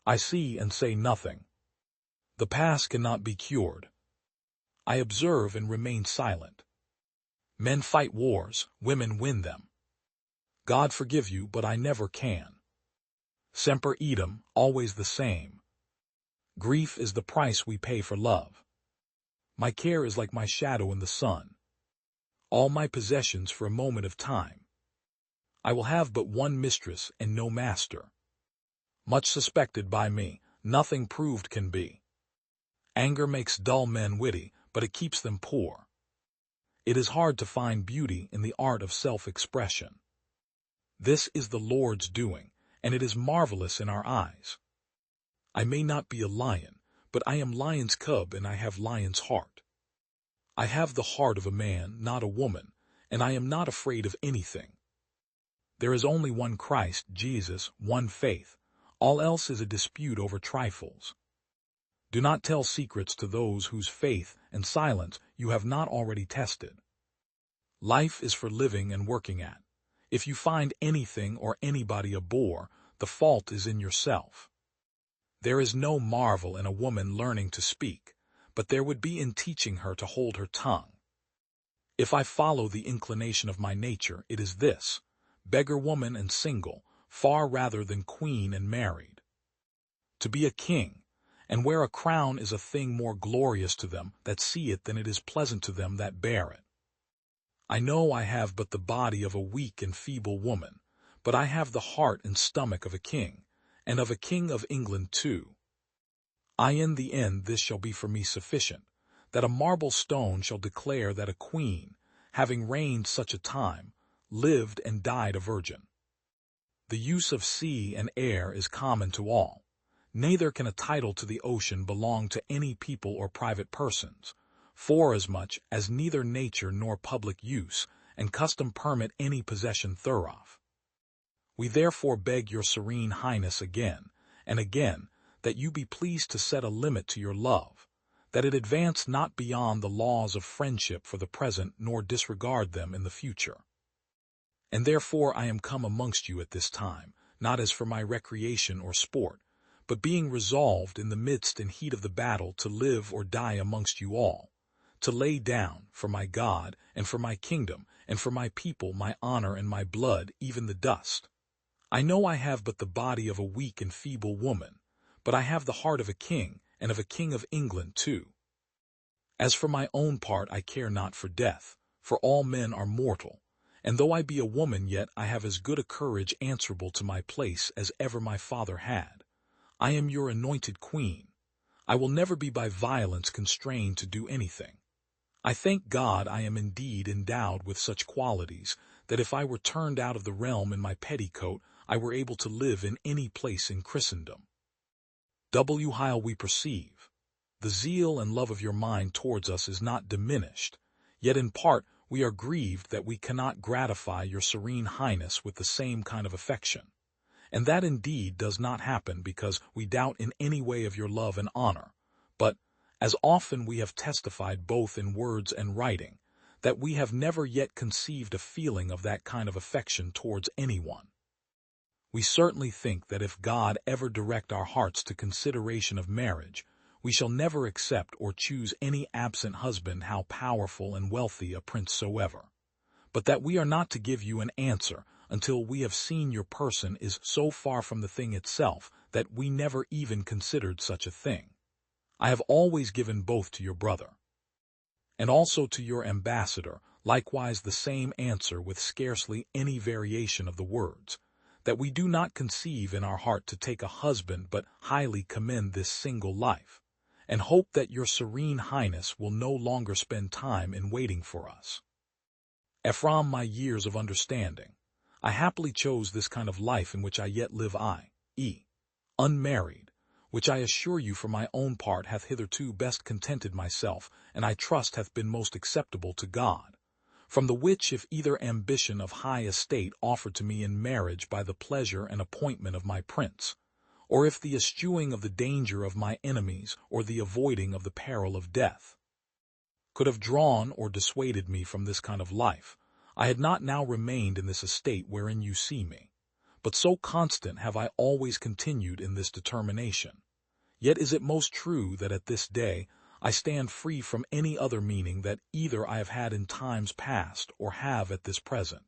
I see and say nothing. The past cannot be cured. I observe and remain silent. Men fight wars, women win them. God forgive you, but I never can. Semper idem, always the same. Grief is the price we pay for love. My care is like my shadow in the sun. All my possessions for a moment of time. I will have but one mistress and no master. Much suspected by me, nothing proved can be. Anger makes dull men witty, but it keeps them poor. It is hard to find beauty in the art of self-expression. This is the Lord's doing, and it is marvelous in our eyes. I may not be a lion, but I am lion's cub and I have lion's heart. I have the heart of a man, not a woman, and I am not afraid of anything. There is only one Christ, Jesus, one faith. All else is a dispute over trifles. Do not tell secrets to those whose faith and silence you have not already tested. Life is for living and working at. If you find anything or anybody a bore, the fault is in yourself. There is no marvel in a woman learning to speak, but there would be in teaching her to hold her tongue. If I follow the inclination of my nature, it is this: beggar woman and single, far rather than queen and married. To be a king, and wear a crown is a thing more glorious to them that see it than it is pleasant to them that bear it. I know I have but the body of a weak and feeble woman, but I have the heart and stomach of a king, and of a king of England too. In the end this shall be for me sufficient, that a marble stone shall declare that a queen, having reigned such a time, lived and died a virgin. The use of sea and air is common to all. Neither can a title to the ocean belong to any people or private persons, forasmuch as neither nature nor public use and custom permit any possession thereof. We therefore beg your serene highness again and again that you be pleased to set a limit to your love, that it advance not beyond the laws of friendship for the present nor disregard them in the future. And therefore I am come amongst you at this time, not as for my recreation or sport, but being resolved in the midst and heat of the battle to live or die amongst you all, to lay down, for my God, and for my kingdom, and for my people, my honor and my blood, even the dust. I know I have but the body of a weak and feeble woman, but I have the heart of a king, and of a king of England too. As for my own part, I care not for death, for all men are mortal, and though I be a woman, yet I have as good a courage answerable to my place as ever my father had. I am your anointed queen. I will never be by violence constrained to do anything. I thank God I am indeed endowed with such qualities that if I were turned out of the realm in my petticoat, I were able to live in any place in Christendom. While we perceive, the zeal and love of your mind towards us is not diminished, yet in part we are grieved that we cannot gratify your serene highness with the same kind of affection. And that indeed does not happen because we doubt in any way of your love and honor, but, as often we have testified both in words and writing, that we have never yet conceived a feeling of that kind of affection towards anyone. We certainly think that if God ever direct our hearts to consideration of marriage, we shall never accept or choose any absent husband, how powerful and wealthy a prince soever. But that we are not to give you an answer until we have seen your person is so far from the thing itself that we never even considered such a thing. I have always given both to your brother, and also to your ambassador, likewise the same answer with scarcely any variation of the words, that we do not conceive in our heart to take a husband but highly commend this single life, and hope that your serene highness will no longer spend time in waiting for us. From my years of understanding, I happily chose this kind of life in which I yet live, i.e., unmarried, which I assure you for my own part hath hitherto best contented myself, and I trust hath been most acceptable to God. From the which if either ambition of high estate offered to me in marriage by the pleasure and appointment of my prince, or if the eschewing of the danger of my enemies or the avoiding of the peril of death, could have drawn or dissuaded me from this kind of life, I had not now remained in this estate wherein you see me. But so constant have I always continued in this determination. Yet is it most true that at this day I stand free from any other meaning that either I have had in times past or have at this present.